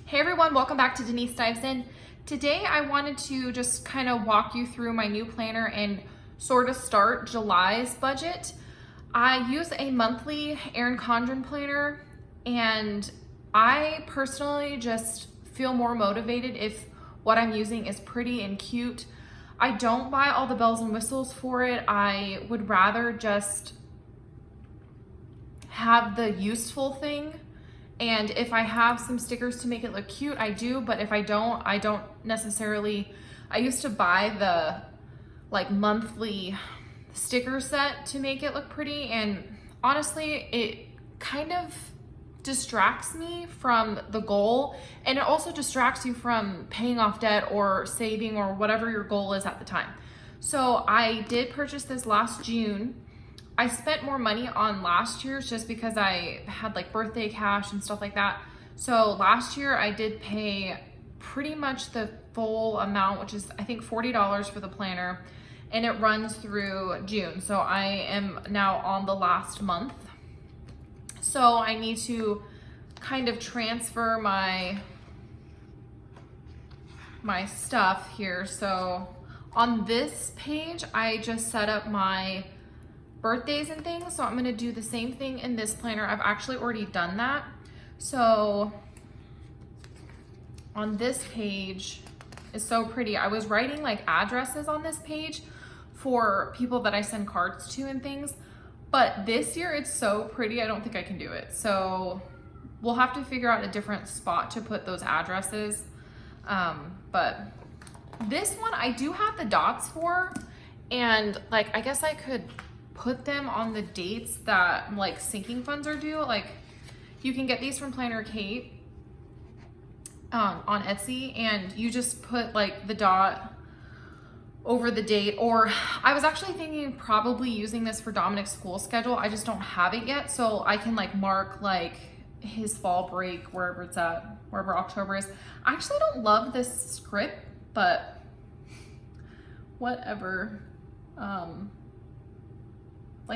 Hey everyone, welcome back to Denise Dives In. Today I wanted to just kind of walk you through my new planner and sort of start July's budget. I use a monthly Erin Condren planner, and I personally just feel more motivated if what I'm using is pretty and cute. I don't buy all the bells and whistles for it. I would rather just have the useful thing. And if I have some stickers to make it look cute, I do, but if I don't necessarily. I used to buy the monthly sticker set to make it look pretty, and honestly, it kind of distracts me from the goal, and it also distracts you from paying off debt or saving or whatever your goal is at the time. So I did purchase this last June. I spent more money on last year's just because I had birthday cash and stuff like that. So last year I did pay pretty much the full amount, which is I think $40 for the planner, and it runs through June. So I am now on the last month. So I need to kind of transfer my stuff here. So on this page, I just set up my birthdays and things, so I'm going to do the same thing in this planner. I've actually already done that. So on this page is so pretty. I was writing addresses on this page for people that I send cards to and things, but this year it's so pretty I don't think I can do it. So we'll have to figure out a different spot to put those addresses. But this one I do have the dots for, and I guess I could put them on the dates that sinking funds are due. You can get these from Planner Kate on Etsy, and you just put the dot over the date. Or I was actually thinking probably using this for Dominic's school schedule. I just don't have it yet, so I can mark his fall break wherever it's at, wherever October is. I actually don't love this script, but whatever.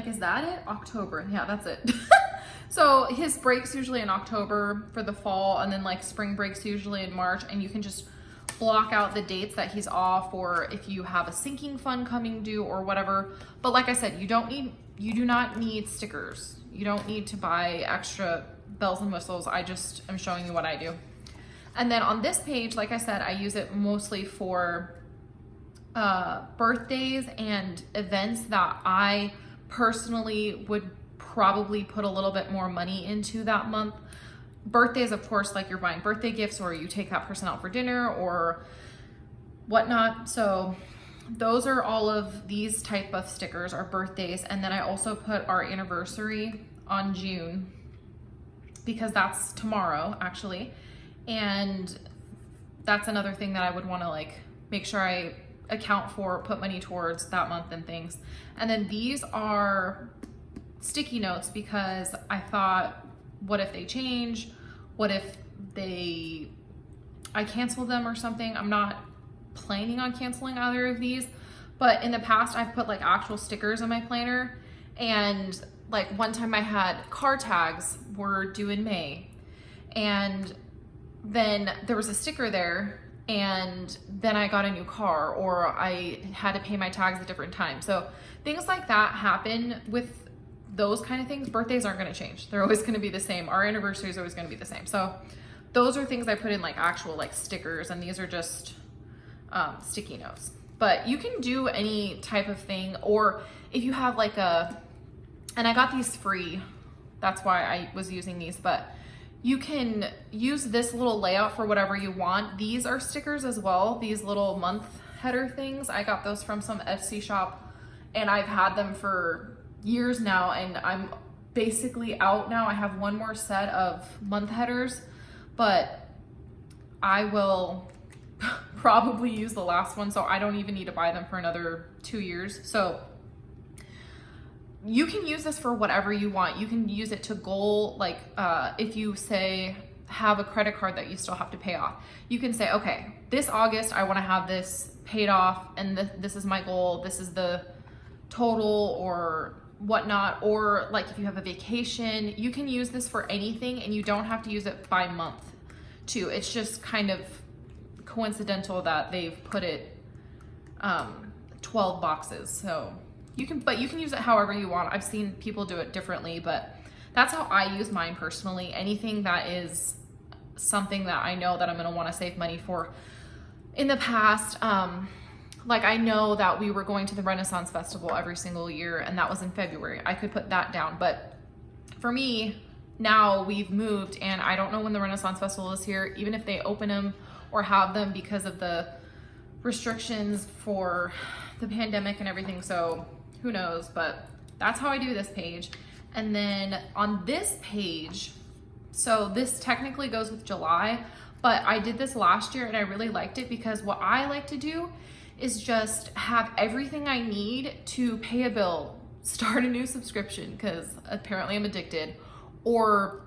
Is that it? October. Yeah, that's it. So his break's usually in October for the fall, and then spring break's usually in March, and you can just block out the dates that he's off, or if you have a sinking fund coming due or whatever. But like I said, you do not need stickers. You don't need to buy extra bells and whistles. I just am showing you what I do. And then on this page, like I said, I use it mostly for birthdays and events that I personally would probably put a little bit more money into that month. Birthdays, of course, you're buying birthday gifts, or you take that person out for dinner or whatnot. So those are all of these type of stickers are birthdays. And then I also put our anniversary on June, because that's tomorrow actually. And that's another thing that I would want to make sure I account for, put money towards that month and things. And then these are sticky notes, because I thought, what if they change? What if I cancel them or something? I'm not planning on canceling either of these, but in the past I've put actual stickers in my planner, and one time I had car tags were due in May, and then there was a sticker there, and then I got a new car, or I had to pay my tags at different times. So things like that happen with those kind of things. Birthdays aren't going to change. They're always going to be the same. Our anniversary is always going to be the same. So those are things I put in actual stickers, and these are just sticky notes. But you can do any type of thing, or if you have and I got these free, that's why I was using these, but you can use this little layout for whatever you want. These are stickers as well, these little month header things. I got those from some Etsy shop, and I've had them for years now, and I'm basically out now. I have one more set of month headers, but I will probably use the last one, so I don't even need to buy them for another 2 years. So you can use this for whatever you want. You can use it to goal, if you say have a credit card that you still have to pay off, you can say, okay, this August I want to have this paid off, and this is my goal, this is the total or whatnot. Or if you have a vacation, you can use this for anything, and you don't have to use it by month. too. It's just kind of coincidental that they've put it 12 boxes. So you can use it however you want. I've seen people do it differently, but that's how I use mine personally. Anything that is something that I know that I'm gonna wanna save money for. In the past, like I know that we were going to the Renaissance Festival every single year, and that was in February. I could put that down, but for me, now we've moved and I don't know when the Renaissance Festival is here, even if they open them or have them because of the restrictions for the pandemic and everything. So who knows, but that's how I do this page. And then on this page, so this technically goes with July, but I did this last year and I really liked it because what I like to do is just have everything I need to pay a bill, start a new subscription, because apparently I'm addicted, or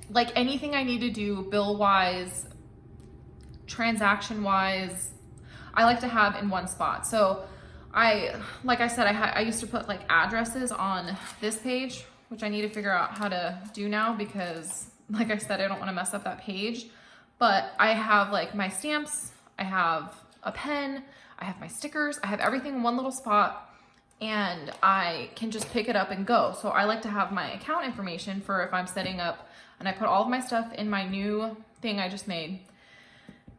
like anything I need to do bill-wise, transaction-wise, I like to have in one spot. So like I said, I used to put like addresses on this page, which I need to figure out how to do now because like I said, I don't want to mess up that page. But I have like my stamps, I have a pen, I have my stickers, I have everything in one little spot, and I can just pick it up and go. So I like to have my account information for if I'm setting up, and I put all of my stuff in my new thing I just made,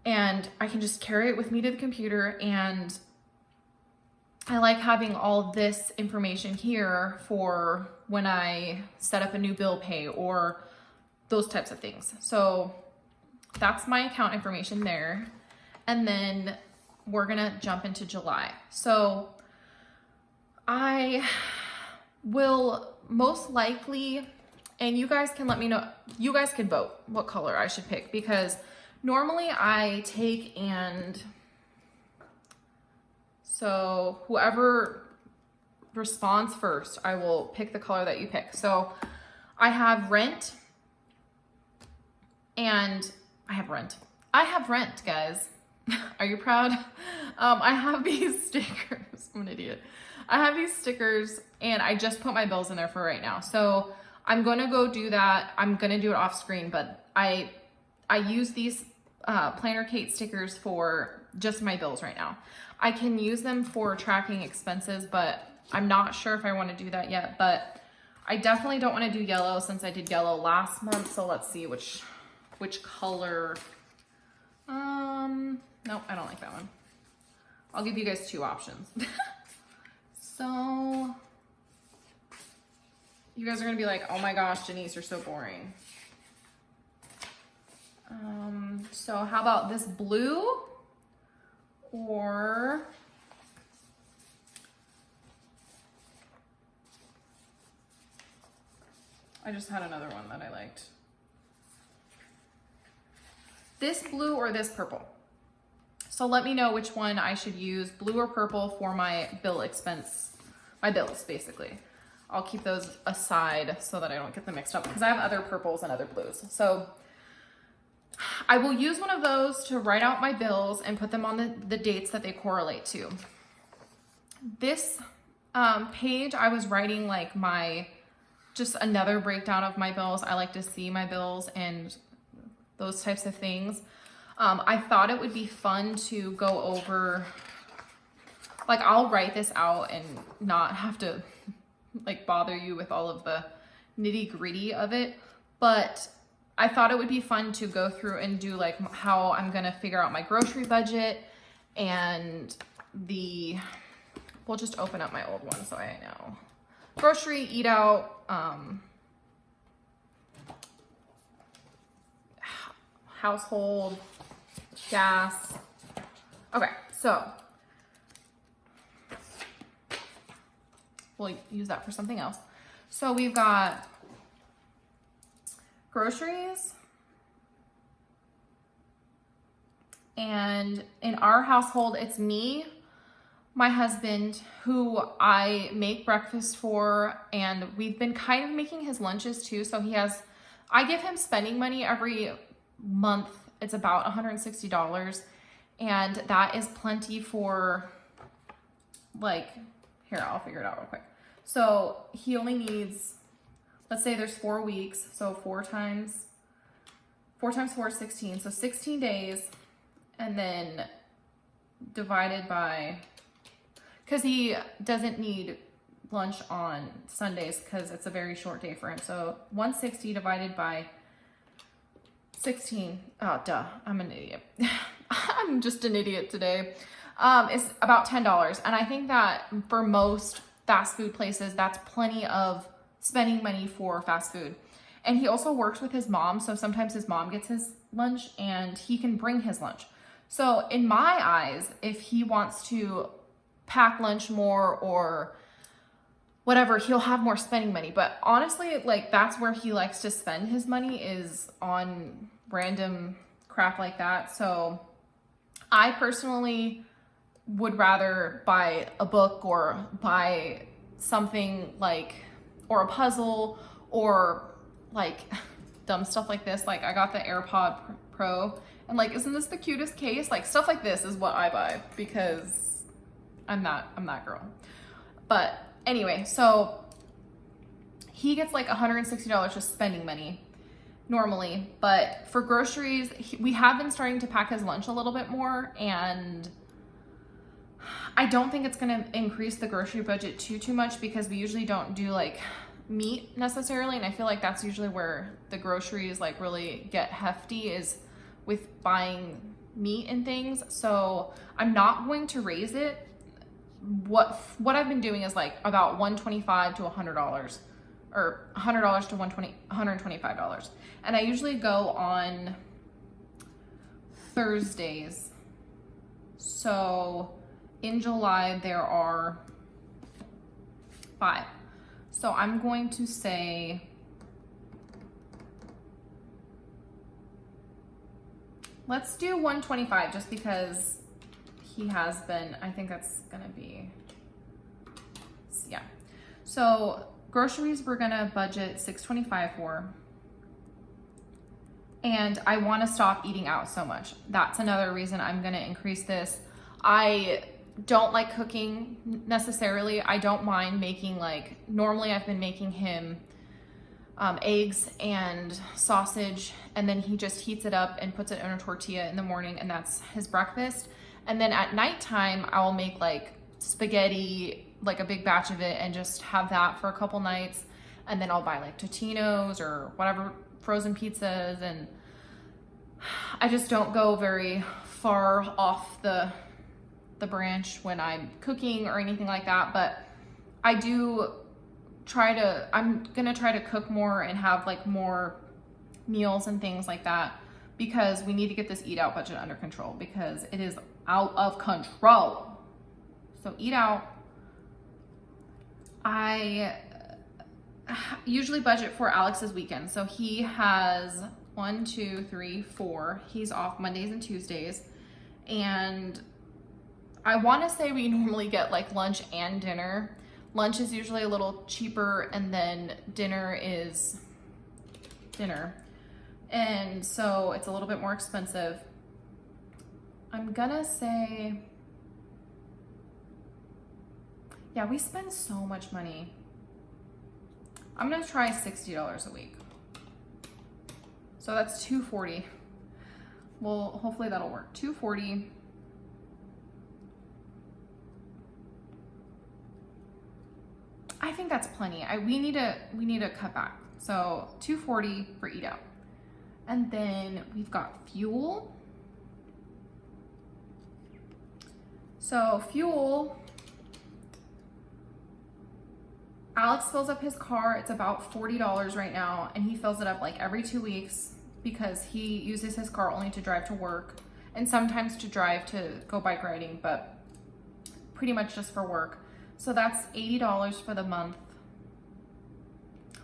and I can just carry it with me to the computer. And I like having all this information here for when I set up a new bill pay or those types of things. So that's my account information there. And then we're gonna jump into July. So I will most likely, and you guys can let me know, you guys can vote what color I should pick, because normally I take and so whoever responds first, I will pick the color that you pick. So I have rent, and I have rent, guys. Are you proud? I have these stickers. I'm an idiot. I have these stickers and I just put my bills in there for right now. So I'm gonna go do that. I'm gonna do it off screen, but I use these Planner Kate stickers for just my bills right now. I can use them for tracking expenses, but I'm not sure if I want to do that yet. But I definitely don't want to do yellow since I did yellow last month. So let's see which color. Nope, I don't like that one. I'll give you guys two options. So you guys are gonna be like, oh my gosh, Janice, you're so boring. So how about this blue, or I just had another one that I liked. This blue or this purple. So let me know which one I should use, blue or purple, for my bill expense, my bills basically. I'll keep those aside so that I don't get them mixed up because I have other purples and other blues. So I will use one of those to write out my bills and put them on the dates that they correlate to. This page, I was writing like just another breakdown of my bills. I like to see my bills and those types of things. I thought it would be fun to go over, like I'll write this out and not have to like bother you with all of the nitty gritty of it. But I thought it would be fun to go through and do like how I'm gonna figure out my grocery budget, and we'll just open up my old one so I know. Grocery, eat out, household, gas. Okay, so we'll use that for something else. So we've got groceries, and in our household, it's me, my husband, who I make breakfast for, and we've been kind of making his lunches too. So I give him spending money every month. It's about $160, and that is plenty for like, here, I'll figure it out real quick. So he only needs, let's say there's 4 weeks, so 4 times 4 times 4 is 16. So 16 days, and then divided by, because he doesn't need lunch on Sundays because it's a very short day for him. So 160 divided by 16. Oh, duh. I'm an idiot. I'm just an idiot today. It's about $10. And I think that for most fast food places, that's plenty of spending money for fast food. And he also works with his mom. So sometimes his mom gets his lunch and he can bring his lunch. So in my eyes, if he wants to pack lunch more or whatever, he'll have more spending money. But honestly, like, that's where he likes to spend his money, is on random crap like that. So I personally would rather buy a book or buy something like, or a puzzle, or like dumb stuff like this. Like, I got the AirPod Pro, and like, isn't this the cutest case? Like, stuff like this is what I buy because I'm that girl. But anyway, so he gets like $160 just spending money normally, but for groceries, we have been starting to pack his lunch a little bit more, and I don't think it's going to increase the grocery budget too much, because we usually don't do like meat necessarily, and I feel like that's usually where the groceries like really get hefty, is with buying meat and things. So I'm not going to raise it. What I've been doing is like about $125 to $100, or $100 to $125. And I usually go on Thursdays. So in July there are 5. So I'm going to say, let's do 125, just because he has been, I think that's gonna be, yeah. So groceries, we're gonna budget $625 for. And I wanna stop eating out so much. That's another reason I'm gonna increase this. I don't like cooking necessarily. I don't mind making, like, normally I've been making him eggs and sausage, and then he just heats it up and puts it in a tortilla in the morning, and that's his breakfast. And then at nighttime, I'll make like spaghetti, like a big batch of it, and just have that for a couple nights. And then I'll buy like Totino's or whatever, frozen pizzas. And I just don't go very far off the branch when I'm cooking or anything like that. But I do I'm gonna try to cook more and have like more meals and things like that, because we need to get this eat out budget under control, because it is out of control. So eat out. I usually budget for Alex's weekend. So he has 1, 2, 3, 4. He's off Mondays and Tuesdays. And I want to say we normally get like lunch and dinner. Lunch is usually a little cheaper, and then dinner is dinner. And so it's a little bit more expensive. I'm gonna say, yeah, we spend so much money. I'm gonna try $60 a week. So that's $240. Well, hopefully that'll work. $240. I think that's plenty. We need to cut back. So $240 for eat out. And then we've got fuel. So fuel, Alex fills up his car. It's about $40 right now, and he fills it up like every 2 weeks, because he uses his car only to drive to work and sometimes to drive to go bike riding, but pretty much just for work. So that's $80 for the month.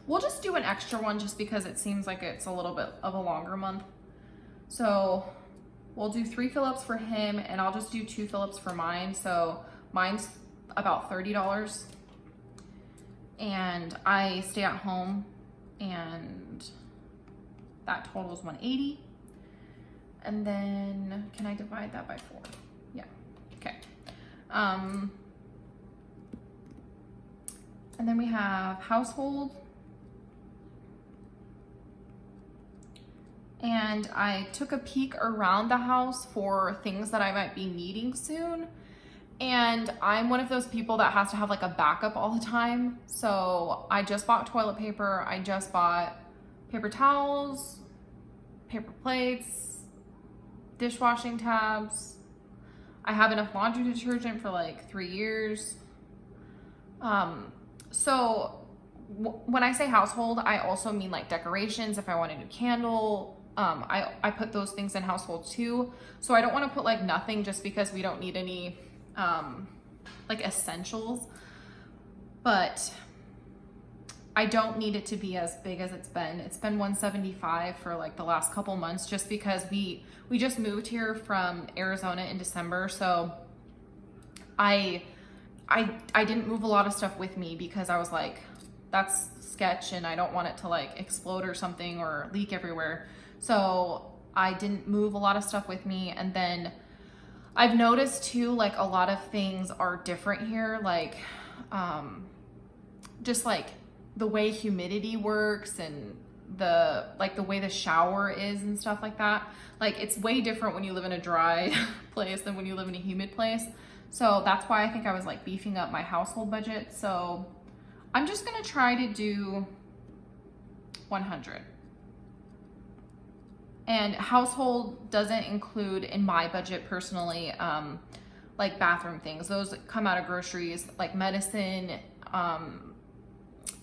We'll just do an extra one just because it seems like it's a little bit of a longer month. So we'll do 3 fill-ups for him, and I'll just do 2 fill-ups for mine. So mine's about $30. And I stay at home, and that totals $180. And then, can I divide that by 4? Yeah, okay. And then we have household. and I took a peek around the house for things that I might be needing soon. And I'm one of those people that has to have like a backup all the time. So I just bought toilet paper. I just bought paper towels, paper plates, dishwashing tabs. I have enough laundry detergent for like 3 years. So when I say household, I also mean like decorations. If I want a new candle, I put those things in household too. So I don't want to put like nothing just because we don't need any like essentials, but I don't need it to be as big as it's been. It's been $175 for like the last couple months, just because we just moved here from Arizona in December. So I didn't move a lot of stuff with me because I was like, that's sketch and I don't want it to like explode or something or leak everywhere. So I didn't move a lot of stuff with me. And then I've noticed too, like a lot of things are different here. Like, just like the way humidity works and the way the shower is and stuff like that. Like it's way different when you live in a dry place than when you live in a humid place. So that's why I think I was like beefing up my household budget. So I'm just gonna try to do 100. And household doesn't include in my budget personally, like bathroom things. Those come out of groceries, like medicine,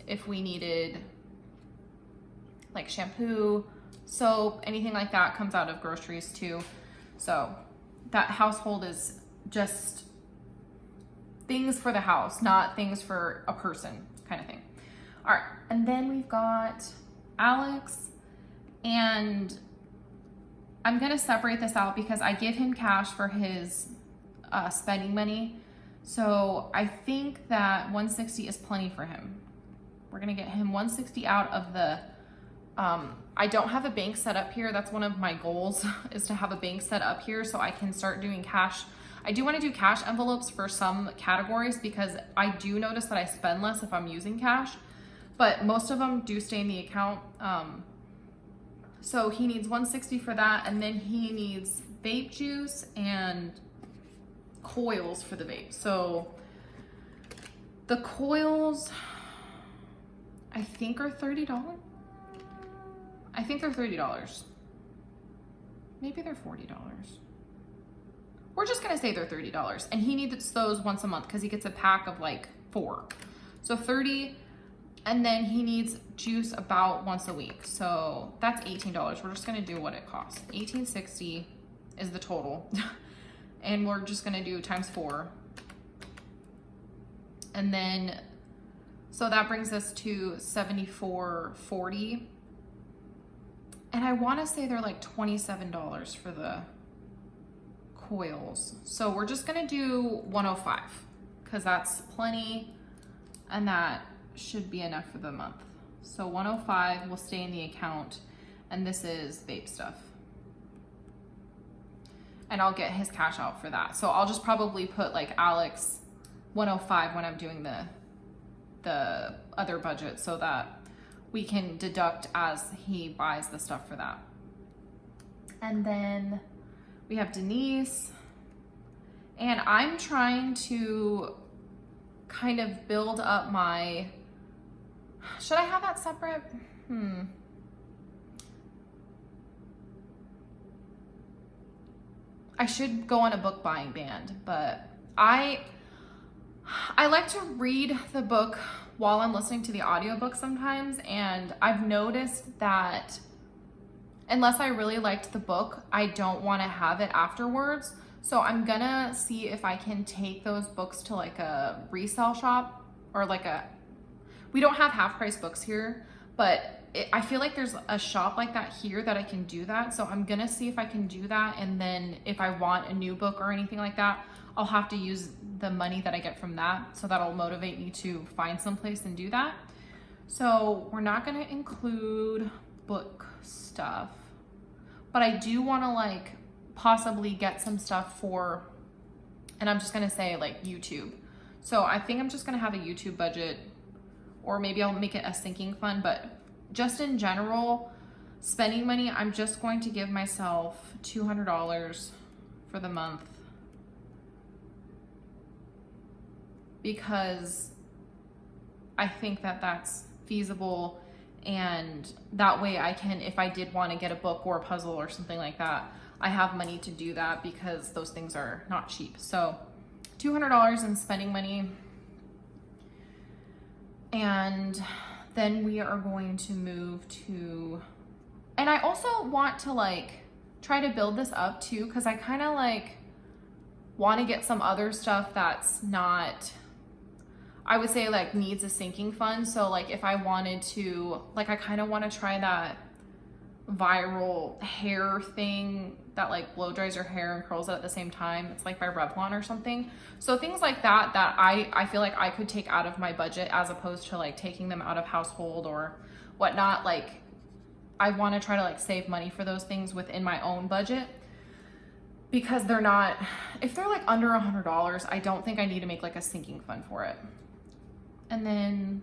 if we needed like shampoo, soap, anything like that comes out of groceries too. So that household is just things for the house, not things for a person kind of thing. All right, and then we've got Alex, and I'm gonna separate this out because I give him cash for his spending money. So I think that 160 is plenty for him. We're gonna get him 160 out of the, I don't have a bank set up here. That's one of my goals is to have a bank set up here so I can start doing cash. I do wanna do cash envelopes for some categories because I do notice that I spend less if I'm using cash, but most of them do stay in the account. So he needs 160 for that, and then he needs vape juice and coils for the vape. So the coils, I think are $30. I think they're $30. Maybe they're $40. We're just gonna say they're $30. And he needs those once a month because he gets a pack of like 4. So 30. And then he needs juice about once a week. So that's $18. We're just gonna do what it costs. $18.60 is the total. And we're just gonna do times 4. And then, so that brings us to $74.40. And I wanna say they're like $27 for the coils. So we're just gonna do 105 because that's plenty and that should be enough for the month. So 105 will stay in the account, and this is vape stuff. And I'll get his cash out for that. So I'll just probably put like Alex 105 when I'm doing the other budget so that we can deduct as he buys the stuff for that. And then we have Denise, and I'm trying to kind of build up my, should I have that separate? I should go on a book buying ban, but I like to read the book while I'm listening to the audiobook sometimes, and I've noticed that unless I really liked the book, I don't want to have it afterwards. So I'm gonna see if I can take those books to like a resale shop or like we don't have half price books here, but I feel like there's a shop like that here that I can do that. So I'm gonna see if I can do that. And then if I want a new book or anything like that, I'll have to use the money that I get from that. So that'll motivate me to find someplace and do that. So we're not gonna include book stuff, but I do wanna like possibly get some stuff for, and I'm just gonna say like YouTube. So I think I'm just gonna have a YouTube budget, or maybe I'll make it a sinking fund, but just in general, Spending money, I'm just going to give myself $200 for the month because I think that that's feasible, and that way I can, if I did want to get a book or a puzzle or something like that, I have money to do that because those things are not cheap. So $200 in spending money. And then we are going to move to, and I also want to like try to build this up too, because I kind of like want to get some other stuff that's not, I would say like needs a sinking fund. So like if I wanted to, like I kind of want to try that viral hair thing that like blow dries your hair and curls it at the same time. It's like by Revlon or something. So things like that I feel like I could take out of my budget as opposed to like taking them out of household or whatnot. Like I want to try to like save money for those things within my own budget, because they're not, if they're like under $100, I don't think I need to make like a sinking fund for it. And then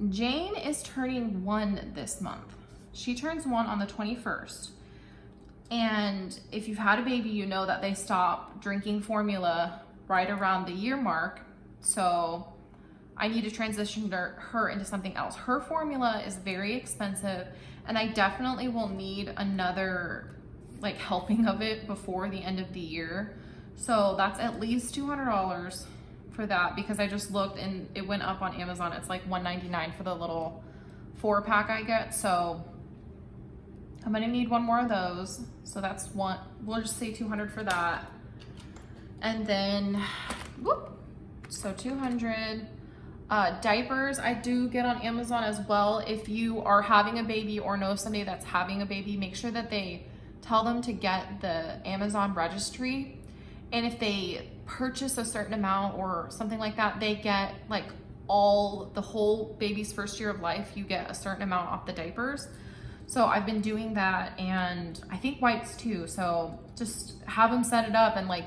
Jane is turning 1 this month. She turns 1 on the 21st. And if you've had a baby, you know that they stop drinking formula right around the year mark. So I need to transition her into something else. Her formula is very expensive, and I definitely will need another like helping of it before the end of the year. So that's at least $200 for that, because I just looked and it went up on Amazon. It's like $1.99 for the little 4-pack I get. So I'm gonna need 1 more of those. So that's one, we'll just say 200 for that. And then, whoop, so 200. Diapers I do get on Amazon as well. If you are having a baby or know somebody that's having a baby, make sure that they tell them to get the Amazon registry. And if they purchase a certain amount or something like that, they get like the whole baby's first year of life, you get a certain amount off the diapers. So I've been doing that, and I think wipes too. So just have them set it up, and like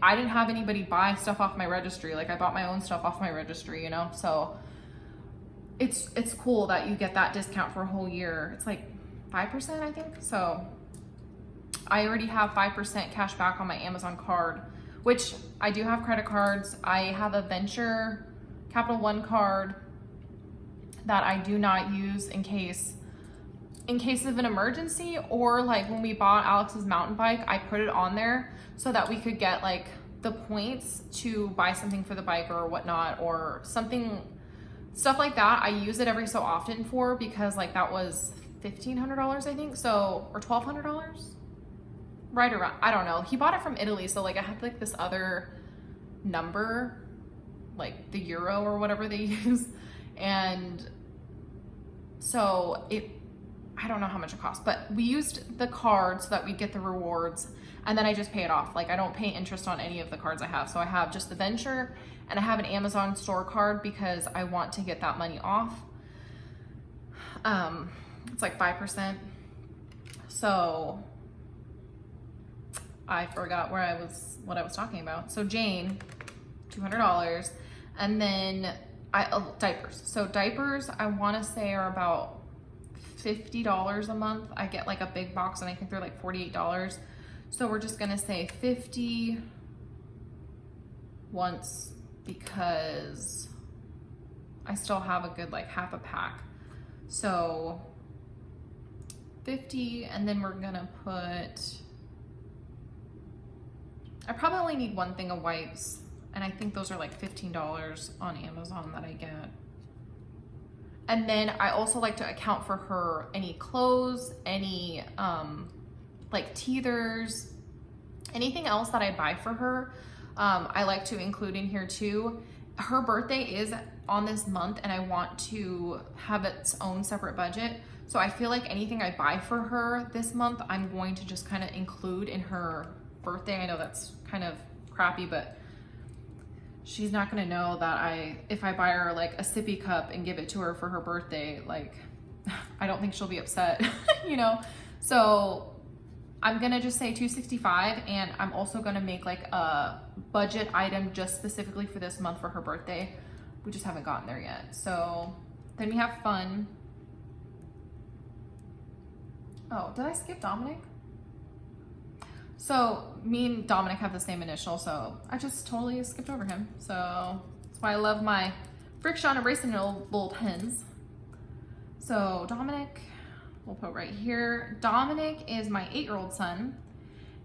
I didn't have anybody buy stuff off my registry. Like I bought my own stuff off my registry, you know? So it's cool that you get that discount for a whole year. It's like 5%, I think. So I already have 5% cash back on my Amazon card, which I do have credit cards. I have a Venture Capital One card that I do not use in case of an emergency, or like when we bought Alex's mountain bike, I put it on there so that we could get like the points to buy something for the bike or whatnot, or something, stuff like that. I use it every so often for, because like that was $1,500, I think. So, or $1,200, right around, I don't know. He bought it from Italy. So like I had like this other number, like the euro or whatever they use. And so I don't know how much it costs, but we used the card so that we get the rewards, and then I just pay it off. Like I don't pay interest on any of the cards I have. So I have just the Venture, and I have an Amazon store card because I want to get that money off. It's like 5%. So I forgot what I was talking about. So Jane, $200, and then diapers. So diapers, I want to say are about $50 a month. I get like a big box, and I think they're like $48. So we're just gonna say 50 once, because I still have a good like half a pack. So 50, and then we're gonna put, I probably only need 1 thing of wipes, and I think those are like $15 on Amazon that I get. And then I also like to account for her any clothes, any like teethers, anything else that I buy for her. I like to include in here too. Her birthday is on this month, and I want to have its own separate budget. So I feel like anything I buy for her this month, I'm going to just kind of include in her birthday. I know that's kind of crappy, but she's not gonna know that if I buy her like a sippy cup and give it to her for her birthday, like I don't think she'll be upset, you know? So I'm gonna just say $265, and I'm also gonna make like a budget item just specifically for this month for her birthday. We just haven't gotten there yet. So then we have fun. Oh, did I skip Dominic? So me and Dominic have the same initial, so I just totally skipped over him. So that's why I love my Friction erasing little pens. So Dominic, we'll put right here. Dominic is my 8-year-old son,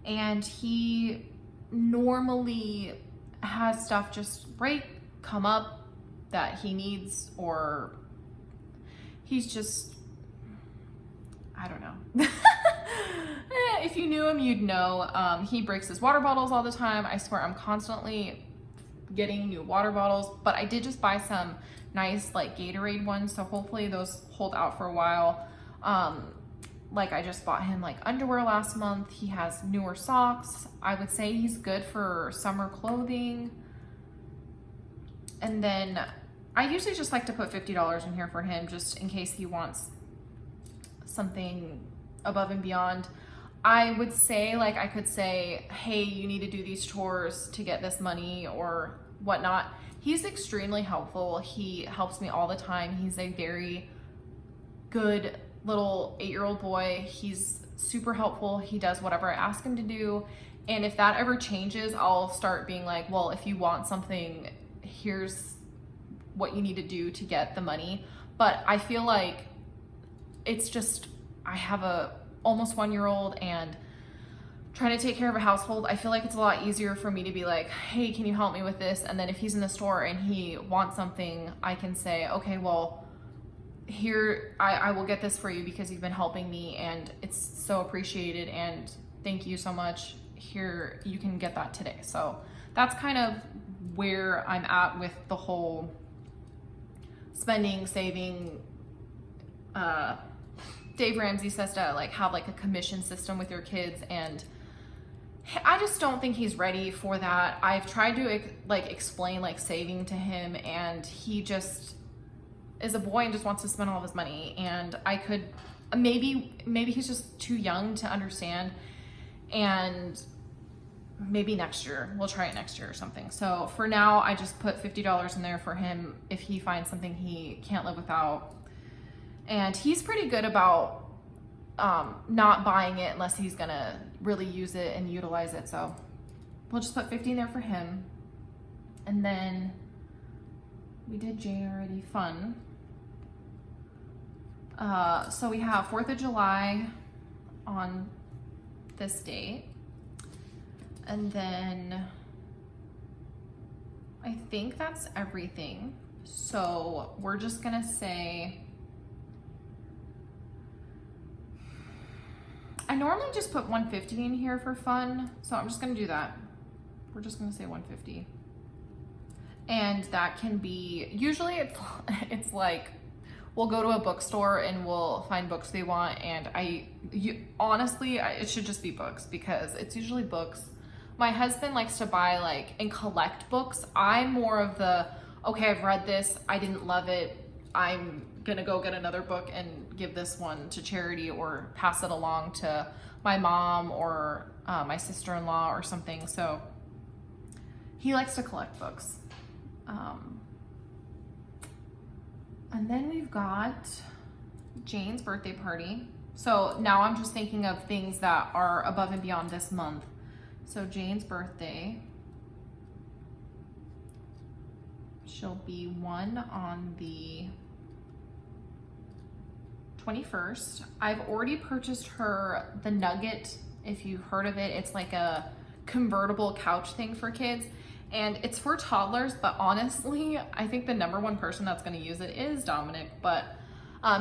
and he normally has stuff just come up that he needs, or he's just, I don't know. If you knew him, you'd know. He breaks his water bottles all the time. I swear I'm constantly getting new water bottles, but I did just buy some nice like Gatorade ones, so hopefully those hold out for a while. Like I just bought him like underwear last month. He has newer socks. I would say he's good for summer clothing. And then I usually just like to put $50 in here for him just in case he wants something above and beyond. I would say, like, I could say, hey, you need to do these chores to get this money or whatnot. He's extremely helpful. He helps me all the time. He's a very good little 8-year-old boy. He's super helpful. He does whatever I ask him to do. And if that ever changes, I'll start being like, well, if you want something, here's what you need to do to get the money. But I feel like it's just, I have a almost 1-year-old and trying to take care of a household. I feel like it's a lot easier for me to be like, hey, can you help me with this? And then if he's in the store and he wants something, I can say, okay, well, here, I will get this for you because you've been helping me and it's so appreciated and thank you so much. Here, you can get that today. So that's kind of where I'm at with the whole spending, saving. Dave Ramsey says to like have like a commission system with your kids, and I just don't think he's ready for that. I've tried to like explain like saving to him, and he just is a boy and just wants to spend all of his money. And I could maybe he's just too young to understand, and maybe next year we'll try it next year or something. So for now, I just put $50 in there for him if he finds something he can't live without. And he's pretty good about not buying it unless he's gonna really use it and utilize it. So we'll just put 50 in there for him. And then we did Jay already, fun. So we have 4th of July on this date. And then I think that's everything. So we're just gonna say, I normally just put 150 in here for fun, so I'm just gonna do that. We're just gonna say 150. And that can be, usually it's like, we'll go to a bookstore and we'll find books they want, and honestly, it should just be books because it's usually books. My husband likes to buy like and collect books. I'm more of the, okay, I've read this, I didn't love it, I'm gonna go get another book and give this one to charity or pass it along to my mom or my sister-in-law or something. So he likes to collect books. And then we've got Jane's birthday party. So now I'm just thinking of things that are above and beyond this month. So Jane's birthday, she'll be 1 on the 21st. I've already purchased her the Nugget, if you've heard of it. It's like a convertible couch thing for kids, and it's for toddlers, but honestly, I think the #1 person that's gonna use it is Dominic, but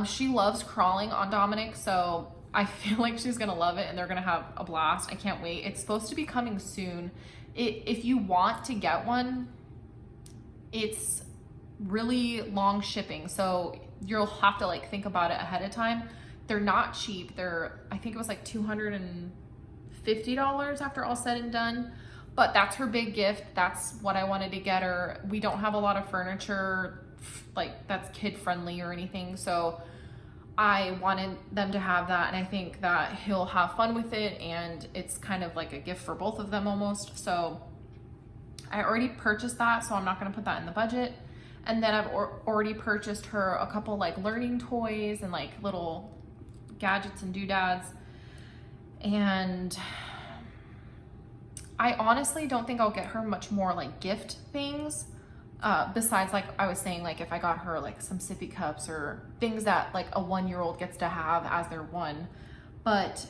she loves crawling on Dominic, so I feel like she's gonna love it and they're gonna have a blast. I can't wait. It's supposed to be coming soon. If you want to get one, it's really long shipping, so you'll have to like think about it ahead of time. They're not cheap. I think it was like $250 after all said and done, but that's her big gift. That's what I wanted to get her. We don't have a lot of furniture like that's kid friendly or anything, so I wanted them to have that, and I think that he'll have fun with it, and it's kind of like a gift for both of them almost. So I already purchased that, so I'm not gonna put that in the budget. And then I've already purchased her a couple like learning toys and like little gadgets and doodads. And I honestly don't think I'll get her much more like gift things. Besides, like I was saying, like if I got her like some sippy cups or things that like a 1-year-old gets to have as their one. But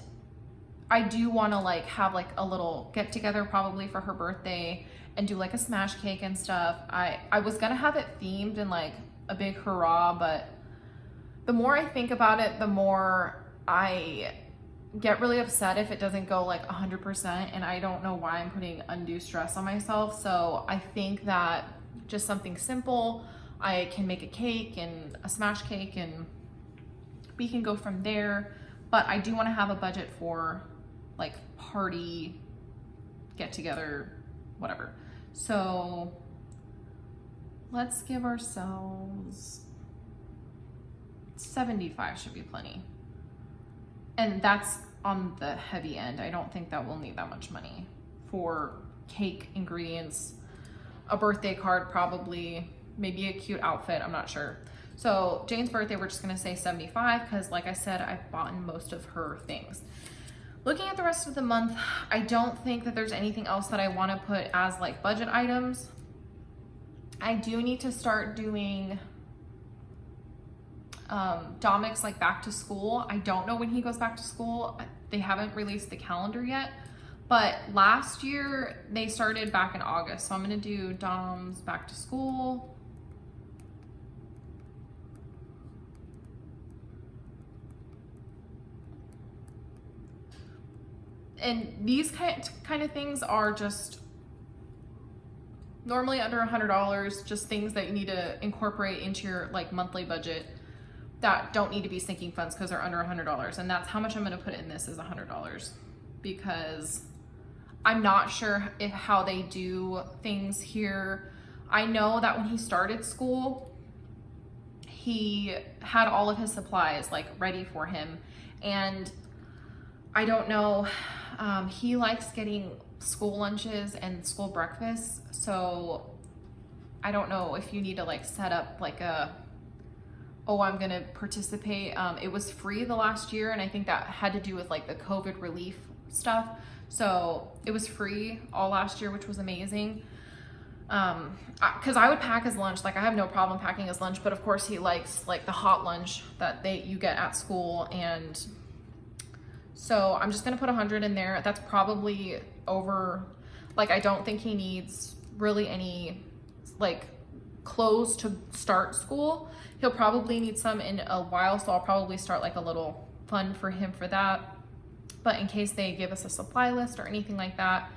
I do want to like have like a little get together probably for her birthday and do like a smash cake and stuff. I was gonna have it themed and like a big hurrah, but the more I think about it, the more I get really upset if it doesn't go like 100%, and I don't know why I'm putting undue stress on myself. So I think that just something simple, I can make a cake and a smash cake and we can go from there. But I do want to have a budget for like party, get together, whatever. So let's give ourselves 75 should be plenty. And that's on the heavy end. I don't think that we'll need that much money for cake, ingredients, a birthday card probably, maybe a cute outfit, I'm not sure. So Jane's birthday, we're just gonna say 75 because like I said, I've bought most of her things. Looking at the rest of the month, I don't think that there's anything else that I wanna put as like budget items. I do need to start doing Dominic's like back to school. I don't know when he goes back to school. They haven't released the calendar yet, but last year they started back in August. So I'm gonna do Dom's back to school. And these kind of things are just normally under $100, just things that you need to incorporate into your like monthly budget that don't need to be sinking funds because they're under $100. And that's how much I'm gonna put in this is $100, because I'm not sure how they do things here. I know that when he started school, he had all of his supplies like ready for him. And I don't know, he likes getting school lunches and school breakfasts. So I don't know if you need to like set up like a, oh, I'm gonna participate. It was free the last year, and I think that had to do with like the COVID relief stuff. So it was free all last year, which was amazing. Cause I would pack his lunch. Like I have no problem packing his lunch, but of course he likes like the hot lunch that you get at school. And so I'm just gonna put 100 in there. That's probably over. Like I don't think he needs really any like clothes to start school. He'll probably need some in a while, so I'll probably start like a little fund for him for that. But in case they give us a supply list or anything like that,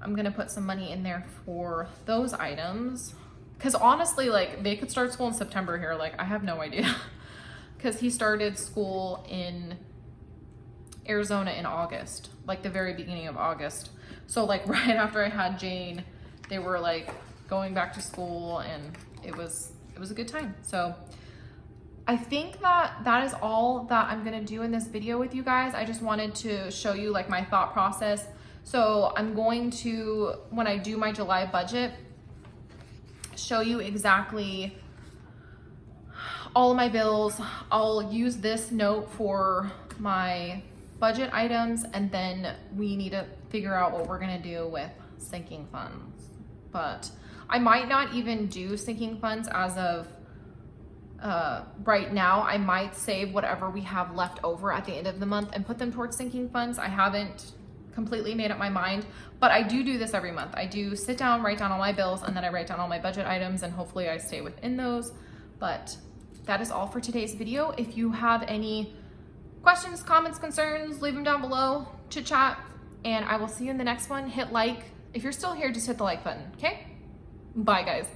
I'm gonna put some money in there for those items. Cause honestly, like they could start school in September here. Like I have no idea. Cause he started school in Arizona in August, like the very beginning of August. So like right after I had Jane, they were like going back to school, and it was a good time. So I think that is all that I'm gonna do in this video with you guys. I just wanted to show you like my thought process. So I'm going to, when I do my July budget, show you exactly all of my bills. I'll use this note for my budget items, and then we need to figure out what we're gonna do with sinking funds. But I might not even do sinking funds as of right now. I might save whatever we have left over at the end of the month and put them towards sinking funds. I haven't completely made up my mind, but I do this every month. I do sit down, write down all my bills, and then I write down all my budget items, and hopefully I stay within those. But that is all for today's video. If you have any questions, comments, concerns, leave them down below, chit chat, and I will see you in the next one. Hit like. If you're still here, just hit the like button, okay? Bye guys.